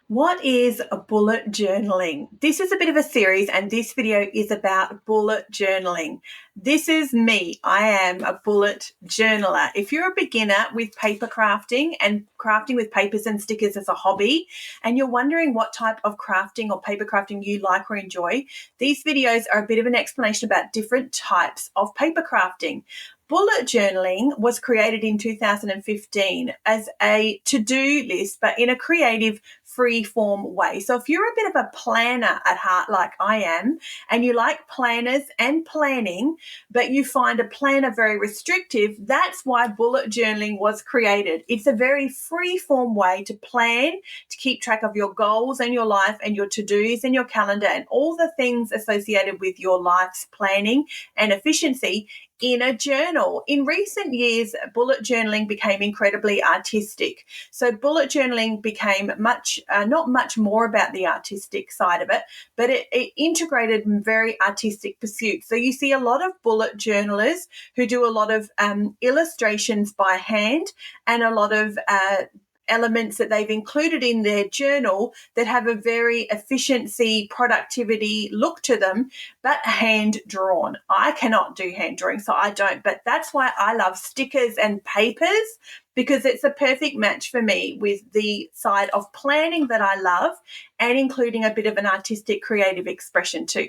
What is a bullet journaling? This is a bit of a series, and this video is about bullet journaling. This is me. I am a bullet journaler. If you're a beginner with paper crafting and crafting with papers and stickers as a hobby, and you're wondering what type of crafting or paper crafting you like or enjoy, these videos are a bit of an explanation about different types of paper crafting. Bullet journaling was created in 2015 as a to-do list, but in a creative, free-form way. So if you're a bit of a planner at heart like I am, and you like planners and planning, but you find a planner very restrictive, that's why bullet journaling was created. It's a very free-form way to plan, to keep track of your goals and your life and your to-dos and your calendar and all the things associated with your life's planning and efficiency in a journal. In recent years, bullet journaling became incredibly artistic. So bullet journaling became not much more about the artistic side of it, but it integrated very artistic pursuits. So you see a lot of bullet journalers who do a lot of illustrations by hand and a lot of elements that they've included in their journal that have a very efficiency, productivity look to them, but hand drawn. I cannot do hand drawing, so I don't. But that's why I love stickers and papers, because it's a perfect match for me with the side of planning that I love and including a bit of an artistic creative expression too.